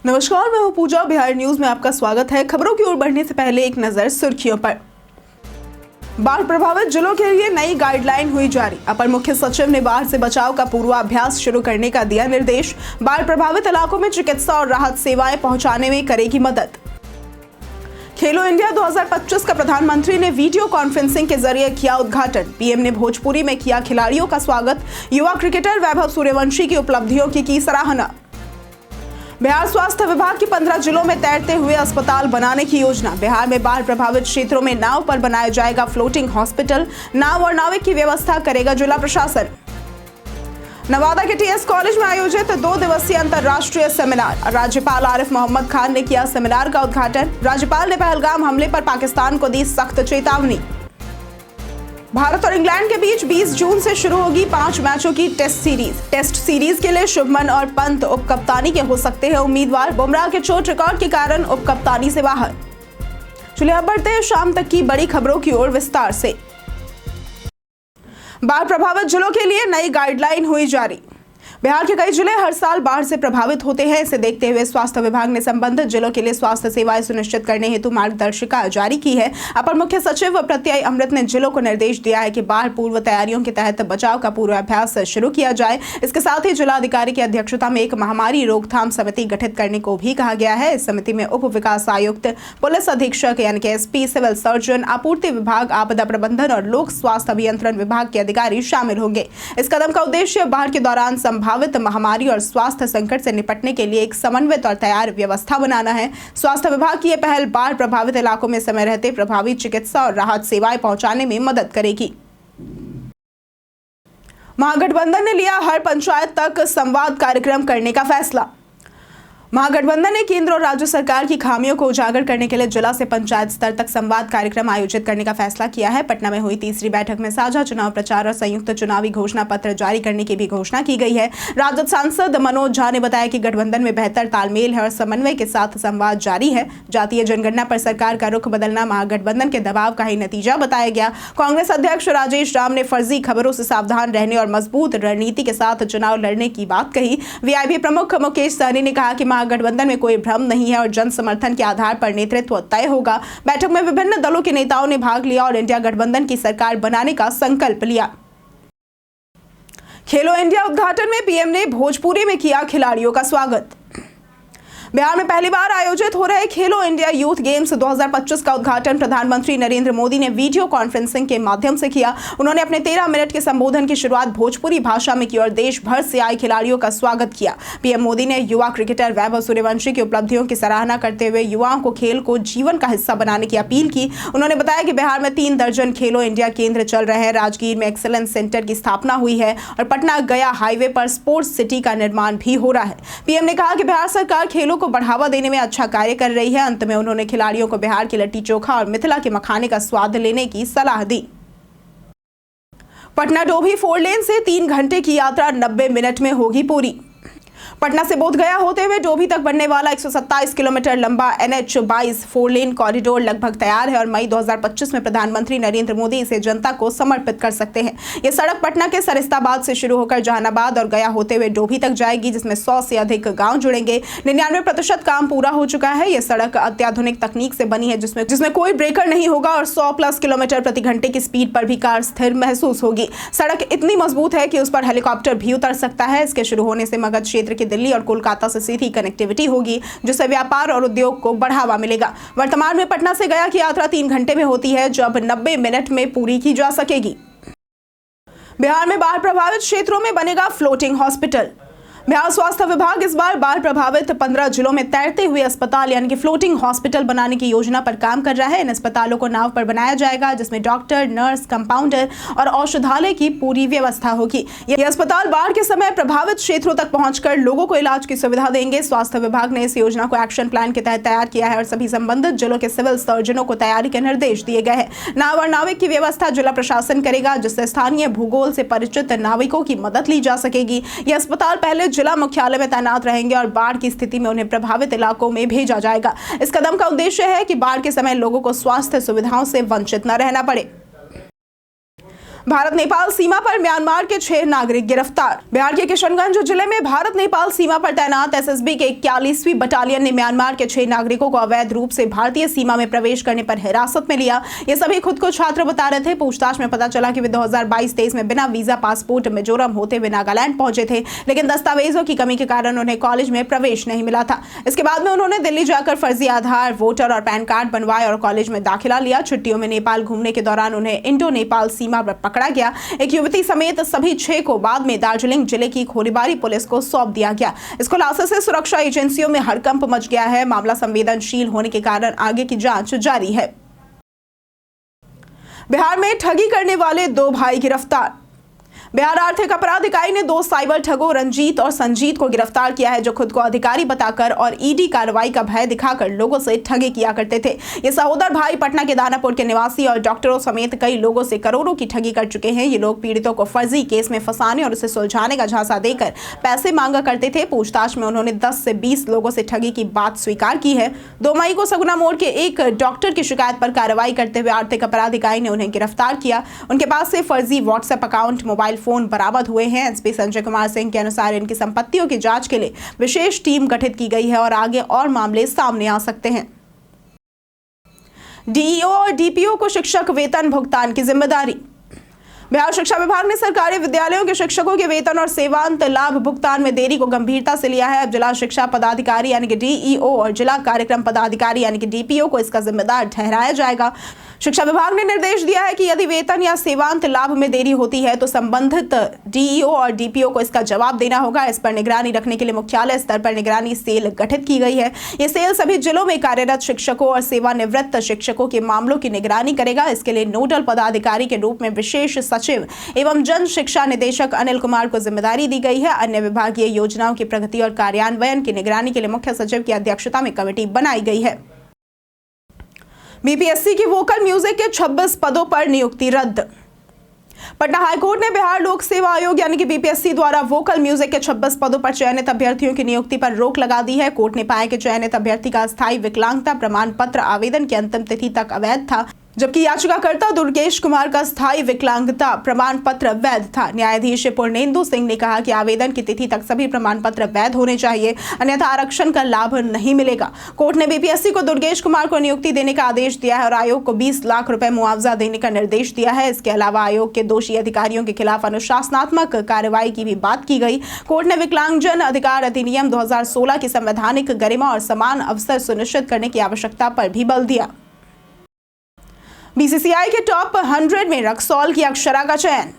नमस्कार, मैं हूं पूजा। बिहार न्यूज में आपका स्वागत है। खबरों की ओर बढ़ने से पहले एक नजर सुर्खियों पर। बाढ़ प्रभावित जिलों के लिए नई गाइडलाइन हुई जारी। अपर मुख्य सचिव ने बाढ़ से बचाव का पूर्वाभ्यास शुरू करने का दिया निर्देश। बाढ़ प्रभावित इलाकों में चिकित्सा और राहत सेवाएं पहुंचाने में करेगी मदद। खेलो इंडिया 2025 का प्रधानमंत्री ने वीडियो कॉन्फ्रेंसिंग के जरिए किया उद्घाटन। पीएम ने भोजपुरी में किया खिलाड़ियों का स्वागत। युवा क्रिकेटर वैभव सूर्यवंशी की उपलब्धियों की सराहना। बिहार स्वास्थ्य विभाग की 15 जिलों में तैरते हुए अस्पताल बनाने की योजना। बिहार में बाढ़ प्रभावित क्षेत्रों में नाव पर बनाया जाएगा फ्लोटिंग हॉस्पिटल। नाव और नाविक की व्यवस्था करेगा जिला प्रशासन। नवादा के टीएस कॉलेज में आयोजित 2 दिवसीय अंतर्राष्ट्रीय सेमिनार। राज्यपाल आरिफ मोहम्मद खान ने किया सेमिनार का उद्घाटन। राज्यपाल ने पहलगाम हमले पर पाकिस्तान को दी सख्त चेतावनी। भारत और इंग्लैंड के बीच 20 जून से शुरू होगी 5 मैचों की टेस्ट सीरीज के लिए शुभमन और पंत उपकप्तानी के हो सकते हैं उम्मीदवार। बुमराह के चोट रिकॉर्ड के कारण उपकप्तानी से बाहर। चलिए अब बढ़ते हैं शाम तक की बड़ी खबरों की ओर विस्तार से। बाढ़ प्रभावित जिलों के लिए नई गाइडलाइन हुई जारी। बिहार के कई जिले हर साल बाढ़ से प्रभावित होते हैं। इसे देखते हुए स्वास्थ्य विभाग ने संबंधित जिलों के लिए स्वास्थ्य सेवाएं सुनिश्चित करने हेतु मार्गदर्शिका जारी की है। अपर मुख्य सचिव प्रत्यय अमृत ने जिलों को निर्देश दिया है कि बाढ़ पूर्व तैयारियों के तहत बचाव का पूर्वाभ्यास शुरू किया जाए। इसके साथ ही जिलाधिकारी की अध्यक्षता में एक महामारी रोकथाम समिति गठित करने को भी कहा गया है। इस समिति में उप विकास आयुक्त, पुलिस अधीक्षक यानी कि एसपी, सिविल सर्जन, आपूर्ति विभाग, आपदा प्रबंधन और लोक स्वास्थ्य अभियंत्रण विभाग के अधिकारी शामिल होंगे। इस कदम का उद्देश्य बाढ़ के दौरान संभावित महामारी और स्वास्थ्य संकट से निपटने के लिए एक समन्वित और तैयार व्यवस्था बनाना है। स्वास्थ्य विभाग की यह पहल बाढ़ प्रभावित इलाकों में समय रहते प्रभावी चिकित्सा और राहत सेवाएं पहुंचाने में मदद करेगी। महागठबंधन ने लिया हर पंचायत तक संवाद कार्यक्रम करने का फैसला। महागठबंधन ने केंद्र और राज्य सरकार की खामियों को उजागर करने के लिए जिला से पंचायत स्तर तक संवाद कार्यक्रम आयोजित करने का फैसला किया है। पटना में हुई तीसरी बैठक में साझा चुनाव प्रचार और संयुक्त चुनावी घोषणा पत्र जारी करने की भी घोषणा की गई है। राजद सांसद मनोज झा ने बताया कि गठबंधन में बेहतर तालमेल है और समन्वय के साथ संवाद जारी है। जातीय जनगणना पर सरकार का रुख बदलना महागठबंधन के दबाव का ही नतीजा बताया गया। कांग्रेस अध्यक्ष राजेश राम ने फर्जी खबरों से सावधान रहने और मजबूत रणनीति के साथ चुनाव लड़ने की बात कही। वीआईपी प्रमुख मुकेश सहनी ने कहा कि गठबंधन में कोई भ्रम नहीं है और जन समर्थन के आधार पर नेतृत्व तय होगा। बैठक में विभिन्न दलों के नेताओं ने भाग लिया और इंडिया गठबंधन की सरकार बनाने का संकल्प लिया। खेलो इंडिया उद्घाटन में पीएम ने भोजपुरी में किया खिलाड़ियों का स्वागत। बिहार में पहली बार आयोजित हो रहे खेलो इंडिया यूथ गेम्स 2025 का उद्घाटन प्रधानमंत्री नरेंद्र मोदी ने वीडियो कॉन्फ्रेंसिंग के माध्यम से किया। उन्होंने अपने 13 मिनट के संबोधन की शुरुआत भोजपुरी भाषा में की और देश भर से आए खिलाड़ियों का स्वागत किया। पीएम मोदी ने युवा क्रिकेटर वैभव सूर्यवंशी की उपलब्धियों की सराहना करते हुए युवाओं को खेल को जीवन का हिस्सा बनाने की अपील की। उन्होंने बताया कि बिहार में 3 दर्जन खेलो इंडिया केंद्र चल रहे हैं। राजगीर में एक्सेलेंस सेंटर की स्थापना हुई है और पटना गया हाईवे पर स्पोर्ट्स सिटी का निर्माण भी हो रहा है। पीएम ने कहा कि बिहार सरकार खेलों को बढ़ावा देने में अच्छा कार्य कर रही है। अंत में उन्होंने खिलाड़ियों को बिहार की लिट्टी चोखा और मिथिला के मखाने का स्वाद लेने की सलाह दी। पटना डोभी 4 लेन से 3 घंटे की यात्रा 90 मिनट में होगी पूरी। पटना से बोधगया होते हुए डोभी तक बनने वाला 127 किलोमीटर लंबा NH-22 4 लेन कॉरिडोर लगभग तैयार है और मई 2025 में प्रधानमंत्री नरेंद्र मोदी इसे जनता को समर्पित कर सकते हैं। यह सड़क पटना के सरिस्ताबाद से शुरू होकर जहानाबाद और गया होते हुए डोभी तक जाएगी, जिसमें 100 से अधिक गांव जुड़ेंगे। 99% काम पूरा हो चुका है। यह सड़क अत्याधुनिक तकनीक से बनी है जिसमें कोई ब्रेकर नहीं होगा और 100+ किलोमीटर प्रति घंटे की स्पीड पर भी कार स्थिर महसूस होगी। सड़क इतनी मजबूत है कि उस पर हेलीकॉप्टर भी उतर सकता है। इसके शुरू होने से मगध क्षेत्र के दिल्ली और कोलकाता से सीधी कनेक्टिविटी होगी, जिससे व्यापार और उद्योग को बढ़ावा मिलेगा। वर्तमान में पटना से गया की यात्रा 3 घंटे में होती है, जो अब 90 मिनट में पूरी की जा सकेगी। बिहार में बाढ़ प्रभावित क्षेत्रों में बनेगा फ्लोटिंग हॉस्पिटल। बिहार स्वास्थ्य विभाग इस बार बाढ़ प्रभावित 15 जिलों में तैरते हुए अस्पताल यानी कि फ्लोटिंग हॉस्पिटल बनाने की योजना पर काम कर रहा है। इन अस्पतालों को नाव पर बनाया जाएगा, जिसमें डॉक्टर, नर्स, कंपाउंडर और औषधालय की पूरी व्यवस्था होगी। ये अस्पताल बाढ़ के समय प्रभावित क्षेत्रों तक पहुंचकर लोगों को इलाज की सुविधा देंगे। स्वास्थ्य विभाग ने इस योजना को एक्शन प्लान के तहत तैयार किया है और सभी संबंधित जिलों के सिविल सर्जनों को तैयारी के निर्देश दिए गए हैं। नाव और नाविक की व्यवस्था जिला प्रशासन करेगा, जिससे स्थानीय भूगोल से परिचित नाविकों की मदद ली जा सकेगी। यह अस्पताल पहले जिला मुख्यालय में तैनात रहेंगे और बाढ़ की स्थिति में उन्हें प्रभावित इलाकों में भेजा जाएगा। इस कदम का उद्देश्य है कि बाढ़ के समय लोगों को स्वास्थ्य सुविधाओं से वंचित न रहना पड़े। भारत नेपाल सीमा पर म्यांमार के 6 नागरिक गिरफ्तार। बिहार के किशनगंज जिले में भारत नेपाल सीमा पर तैनात एसएसबी के 41वीं बटालियन ने म्यांमार के 6 नागरिकों को अवैध रूप से भारतीय सीमा में प्रवेश करने पर हिरासत में लिया। ये सभी खुद को छात्र बता रहे थे। पूछताछ में पता चला कि वे 2022-23 में बिना वीजा पासपोर्ट मिजोरम होते हुए नागालैंड पहुंचे थे, लेकिन दस्तावेजों की कमी के कारण उन्हें कॉलेज में प्रवेश नहीं मिला था। इसके बाद में उन्होंने दिल्ली जाकर फर्जी आधार, वोटर और पैन कार्ड बनवाए और कॉलेज में दाखिला लिया। छुट्टियों में नेपाल घूमने के दौरान उन्हें इंडो नेपाल सीमा पर पकड़ा गया। एक युवती समेत सभी 6 को बाद में दार्जिलिंग जिले की खोरीबारी पुलिस को सौंप दिया गया। इस खुलासे से सुरक्षा एजेंसियों में हड़कंप मच गया है। मामला संवेदनशील होने के कारण आगे की जांच जारी है। बिहार में ठगी करने वाले 2 भाई गिरफ्तार। बिहार आर्थिक अपराध इकाई ने 2 साइबर ठगों रंजीत और संजीत को गिरफ्तार किया है, जो खुद को अधिकारी बताकर और ईडी कार्रवाई का भय दिखाकर लोगों से ठगी किया करते थे। ये सहोदर भाई पटना के दानापुर के निवासी और डॉक्टरों समेत कई लोगों से करोड़ों की ठगी कर चुके हैं। ये लोग पीड़ितों को फर्जी केस में फंसाने और उसे सुलझाने का झांसा देकर पैसे मांगा करते थे। पूछताछ में उन्होंने 10 से 20 लोगों से ठगी की बात स्वीकार की है। 2 मई को सगुना मोड़ के एक डॉक्टर की शिकायत पर कार्रवाई करते हुए आर्थिक अपराध इकाई ने उन्हें गिरफ्तार किया। उनके पास से फर्जी व्हाट्सएप अकाउंट, मोबाइल फोन बरामद हुए हैं। एसपी संजय कुमार सिंह के अनुसार इनकी संपत्तियों की जांच के लिए विशेष टीम गठित की गई है और आगे और मामले सामने आ सकते हैं। डीईओ और डीपीओ को शिक्षक वेतन भुगतान की जिम्मेदारी। बिहार शिक्षा विभाग ने सरकारी विद्यालयों के शिक्षकों के वेतन और सेवांत लाभ भुगतान में देरी को गंभीरता से लिया है। अब जिला शिक्षा पदाधिकारी यानी कि डीईओ और जिला कार्यक्रम पदाधिकारी यानी कि डीपीओ को इसका जिम्मेदार ठहराया जाएगा। शिक्षा विभाग ने निर्देश दिया है कि यदि वेतन या सेवांत लाभ में देरी होती है तो संबंधित डीईओ और डीपीओ को इसका जवाब देना होगा। इस पर निगरानी रखने के लिए मुख्यालय स्तर पर निगरानी सेल गठित की गई है। ये सेल सभी जिलों में कार्यरत शिक्षकों और सेवानिवृत्त शिक्षकों के मामलों की निगरानी करेगा। इसके लिए नोडल पदाधिकारी के रूप में विशेष सचिव एवं जन शिक्षा निदेशक अनिल कुमार को जिम्मेदारी दी गई है। अन्य विभागीय योजनाओं की प्रगति और कार्यान्वयन की निगरानी के लिए मुख्य सचिव की अध्यक्षता में कमेटी बनाई गई है। बीपीएससी की वोकल म्यूजिक के 26 पदों पर नियुक्ति रद्द। पटना हाईकोर्ट ने बिहार लोक सेवा आयोग यानी कि बीपीएससी द्वारा वोकल म्यूजिक के 26 पदों पर चयनित अभ्यर्थियों की नियुक्ति पर रोक लगा दी है। कोर्ट ने पाया कि चयनित अभ्यर्थी का अस्थायी विकलांगता प्रमाण पत्र आवेदन की अंतिम तिथि तक अवैध था, जबकि याचिकाकर्ता दुर्गेश कुमार का स्थायी विकलांगता प्रमाण पत्र वैध था। न्यायाधीश पूर्णेंदु सिंह ने कहा कि आवेदन की तिथि तक सभी प्रमाण पत्र वैध होने चाहिए, अन्यथा आरक्षण का लाभ नहीं मिलेगा। कोर्ट ने बीपीएससी को दुर्गेश कुमार को नियुक्ति देने का आदेश दिया है और आयोग को 20 लाख रुपए मुआवजा देने का निर्देश दिया है। इसके अलावा आयोग के दोषी अधिकारियों के खिलाफ अनुशासनात्मक कार्रवाई की भी बात की गई। कोर्ट ने विकलांगजन अधिकार अधिनियम 2016 की संवैधानिक गरिमा और समान अवसर सुनिश्चित करने की आवश्यकता पर भी बल दिया। बीसीसीआई के टॉप 100 में रक्सौल की अक्षरा का चयन।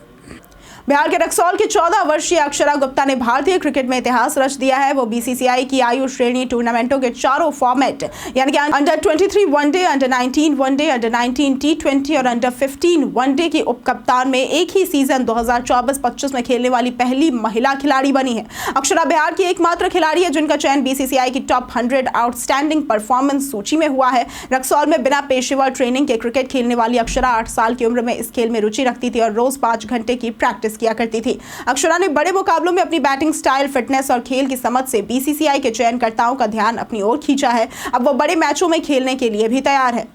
बिहार के रक्सौल की 14 वर्षीय अक्षरा गुप्ता ने भारतीय क्रिकेट में इतिहास रच दिया है। वो बीसीसीआई की आयु श्रेणी टूर्नामेंटों के चारों फॉर्मेट यानी कि under 23 one day, under 19 one day, under 19 टी20 और अंडर 15 वनडे की उपकप्तान में एक ही सीजन 2024-25 में खेलने वाली पहली महिला खिलाड़ी बनी है। अक्षरा बिहार की एकमात्र खिलाड़ी है जिनका चयन बीसीसीआई की टॉप 100 आउटस्टैंडिंग परफॉर्मेंस सूची में हुआ है। रक्सौल में बिना पेशेवर ट्रेनिंग के क्रिकेट खेलने वाली अक्षरा 8 साल की उम्र में इस खेल में रुचि रखती थी और रोज 5 घंटे की प्रैक्टिस किया करती थी। अक्षरा ने बड़े मुकाबलों में अपनी बैटिंग स्टाइल, फिटनेस और खेल की समझ से बीसीसीआई के चयनकर्ताओं का ध्यान अपनी ओर खींचा है। अब वो बड़े मैचों में खेलने के लिए भी तैयार है।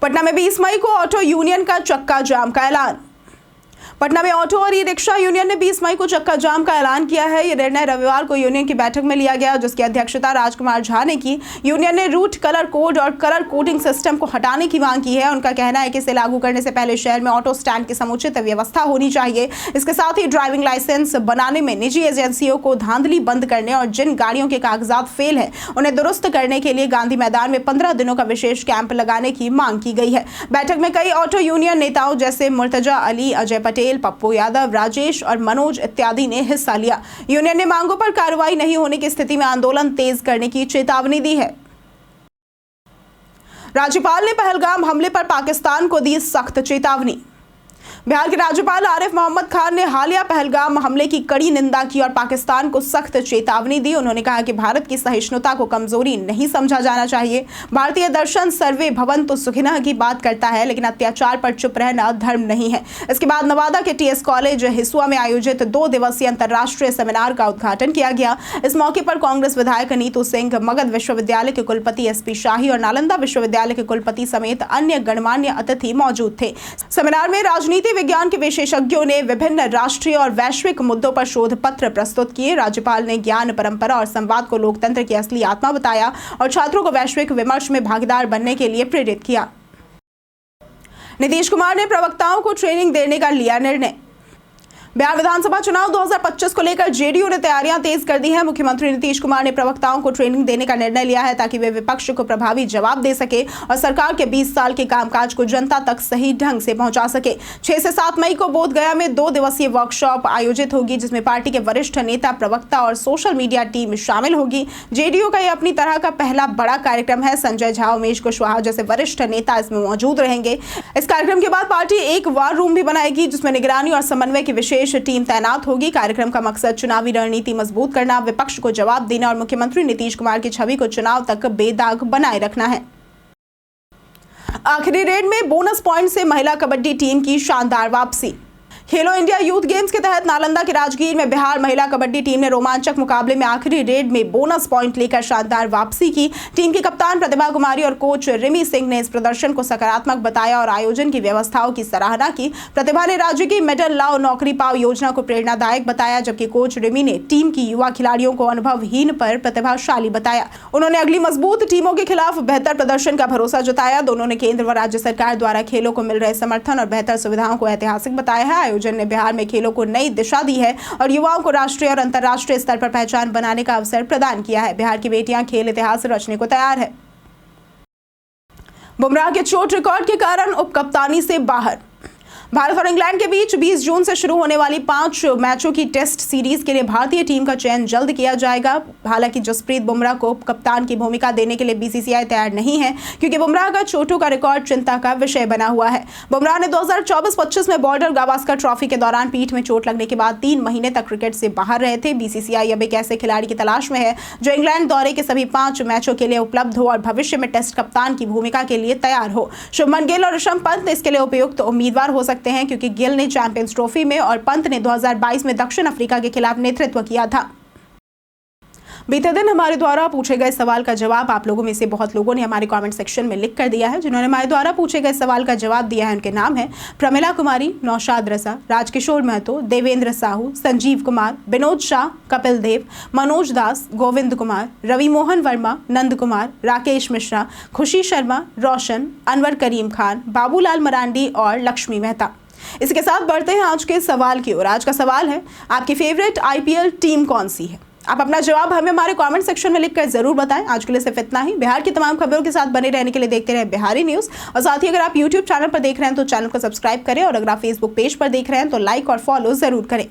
पटना में 20 मई को ऑटो यूनियन का चक्का जाम का ऐलान। पटना में ऑटो और ई रिक्शा यूनियन ने 20 मई को चक्का जाम का ऐलान किया है। यह निर्णय रविवार को यूनियन की बैठक में लिया गया, जिसकी अध्यक्षता राजकुमार झा ने की। यूनियन ने रूट, कलर कोड और कलर कोडिंग सिस्टम को हटाने की मांग की है। उनका कहना है कि इसे लागू करने से पहले शहर में ऑटो स्टैंड की समुचित व्यवस्था होनी चाहिए। इसके साथ ही ड्राइविंग लाइसेंस बनाने में निजी एजेंसियों को धांधली बंद करने और जिन गाड़ियों के कागजात फेल है उन्हें दुरुस्त करने के लिए गांधी मैदान में 15 दिनों का विशेष कैंप लगाने की मांग की गई है। बैठक में कई ऑटो यूनियन नेताओं जैसे मुर्तजा अली, अजय पटेल, पप्पू यादव, राजेश और मनोज इत्यादि ने हिस्सा लिया। यूनियन ने मांगों पर कार्रवाई नहीं होने की स्थिति में आंदोलन तेज करने की चेतावनी दी है। राज्यपाल ने पहलगाम हमले पर पाकिस्तान को दी सख्त चेतावनी। बिहार के राज्यपाल आरिफ मोहम्मद खान ने हालिया पहलगाम हमले की कड़ी निंदा की और पाकिस्तान को सख्त चेतावनी दी। उन्होंने कहा कि भारत की सहिष्णुता को कमजोरी नहीं समझा जाना चाहिए। भारतीय दर्शन सर्वे भवन्तु सुखिनः की बात करता है, लेकिन अत्याचार पर चुप रहना धर्म नहीं है। इसके बाद नवादा के टीएस कॉलेज हिसुआ में आयोजित 2 दिवसीय अंतर्राष्ट्रीय सेमिनार का उद्घाटन किया गया। इस मौके पर कांग्रेस विधायक नीतू सिंह, मगध विश्वविद्यालय के कुलपति एसपी शाही और नालंदा विश्वविद्यालय के कुलपति समेत अन्य गणमान्य अतिथि मौजूद थे। सेमिनार में राजनीति विज्ञान के विशेषज्ञों ने विभिन्न राष्ट्रीय और वैश्विक मुद्दों पर शोध पत्र प्रस्तुत किए। राज्यपाल ने ज्ञान, परंपरा और संवाद को लोकतंत्र की असली आत्मा बताया और छात्रों को वैश्विक विमर्श में भागीदार बनने के लिए प्रेरित किया। नीतीश कुमार ने प्रवक्ताओं को ट्रेनिंग देने का लिया निर्णय। बिहार विधानसभा चुनाव 2025 को लेकर जेडीयू ने तैयारियां तेज कर दी हैं। मुख्यमंत्री नीतीश कुमार ने प्रवक्ताओं को ट्रेनिंग देने का निर्णय लिया है ताकि वे विपक्ष को प्रभावी जवाब दे सके और सरकार के 20 साल के कामकाज को जनता तक सही ढंग से पहुंचा सके। 6 से 7 मई को बोधगया में 2 दिवसीय वर्कशॉप आयोजित होगी, जिसमें पार्टी के वरिष्ठ नेता, प्रवक्ता और सोशल मीडिया टीम शामिल होगी। जेडीयू का यह अपनी तरह का पहला बड़ा कार्यक्रम है। संजय झा, उमेश कुशवाहा जैसे वरिष्ठ नेता इसमें मौजूद रहेंगे। इस कार्यक्रम के बाद पार्टी एक वार रूम भी बनाएगी, जिसमें निगरानी और समन्वय की विशेष टीम तैनात होगी। कार्यक्रम का मकसद चुनावी रणनीति मजबूत करना, विपक्ष को जवाब देना और मुख्यमंत्री नीतीश कुमार की छवि को चुनाव तक बेदाग बनाए रखना है। आखिरी रेड में बोनस पॉइंट से महिला कबड्डी टीम की शानदार वापसी। खेलो इंडिया यूथ गेम्स के तहत नालंदा के राजगीर में बिहार महिला कबड्डी टीम ने रोमांचक मुकाबले में आखिरी रेड में बोनस पॉइंट लेकर शानदार वापसी की। टीम की कप्तान प्रतिभा कुमारी और कोच रिमी सिंह ने इस प्रदर्शन को सकारात्मक बताया और आयोजन की व्यवस्थाओं की सराहना की। प्रतिभा ने राज्य की मेडल लाओ नौकरी पाओ योजना को प्रेरणादायक बताया, जबकि कोच रिमी ने टीम की युवा खिलाड़ियों को अनुभवहीन पर प्रतिभाशाली बताया। उन्होंने अगली मजबूत टीमों के खिलाफ बेहतर प्रदर्शन का भरोसा जताया। दोनों ने केंद्र व राज्य सरकार द्वारा खेलों को मिल रहे समर्थन और बेहतर सुविधाओं को ऐतिहासिक बताया है। आयोजन ने बिहार में खेलों को नई दिशा दी है और युवाओं को राष्ट्रीय और अंतर्राष्ट्रीय स्तर पर पहचान बनाने का अवसर प्रदान किया है। बिहार की बेटियां खेल इतिहास रचने को तैयार है। बुमराह के चोट रिकॉर्ड के कारण उपकप्तानी से बाहर। भारत और इंग्लैंड के बीच 20 जून से शुरू होने वाली 5 मैचों की टेस्ट सीरीज के लिए भारतीय टीम का चयन जल्द किया जाएगा। हालांकि जसप्रीत बुमराह को कप्तान की भूमिका देने के लिए बीसीसीआई तैयार नहीं है, क्योंकि बुमराह का चोटों का रिकॉर्ड चिंता का विषय बना हुआ है। बुमराह ने 2024-25 में बॉर्डर गावस्कर ट्रॉफी के दौरान पीठ में चोट लगने के बाद 3 महीने तक क्रिकेट से बाहर रहे थे। बीसीसीआई अब एक ऐसे खिलाड़ी की तलाश में है जो इंग्लैंड दौरे के सभी 5 मैचों के लिए उपलब्ध हो और भविष्य में टेस्ट कप्तान की भूमिका के लिए तैयार हो। शुभमन गिल और ऋषभ पंत इसके लिए उपयुक्त उम्मीदवार हो सकते हैं, क्योंकि गिल ने चैंपियंस ट्रॉफी में और पंत ने 2022 में दक्षिण अफ्रीका के खिलाफ नेतृत्व किया था। बीते दिन हमारे द्वारा पूछे गए सवाल का जवाब आप लोगों में से बहुत लोगों ने हमारे कमेंट सेक्शन में लिख कर दिया है। जिन्होंने हमारे द्वारा पूछे गए सवाल का जवाब दिया है उनके नाम है प्रमिला कुमारी, नौशाद रसा, राजकिशोर महतो, देवेंद्र साहू, संजीव कुमार, विनोद शाह, कपिल देव, मनोज दास, गोविंद कुमार, रवि मोहन वर्मा, नंद कुमार, राकेश मिश्रा, खुशी शर्मा, रोशन, अनवर करीम खान, बाबूलाल मरांडी और लक्ष्मी मेहता। इसके साथ बढ़ते हैं आज के सवाल की ओर। आज का सवाल है, आपकी फेवरेट आईपीएल टीम कौन सी है? आप अपना जवाब हमें हमारे कमेंट सेक्शन में लिखकर जरूर बताएं। आज के लिए सिर्फ इतना ही। बिहार की तमाम खबरों के साथ बने रहने के लिए देखते रहे बिहारी न्यूज़। और साथ ही अगर आप यूट्यूब चैनल पर देख रहे हैं तो चैनल को सब्सक्राइब करें और अगर आप फेसबुक पेज पर देख रहे हैं तो लाइक और फॉलो जरूर करें।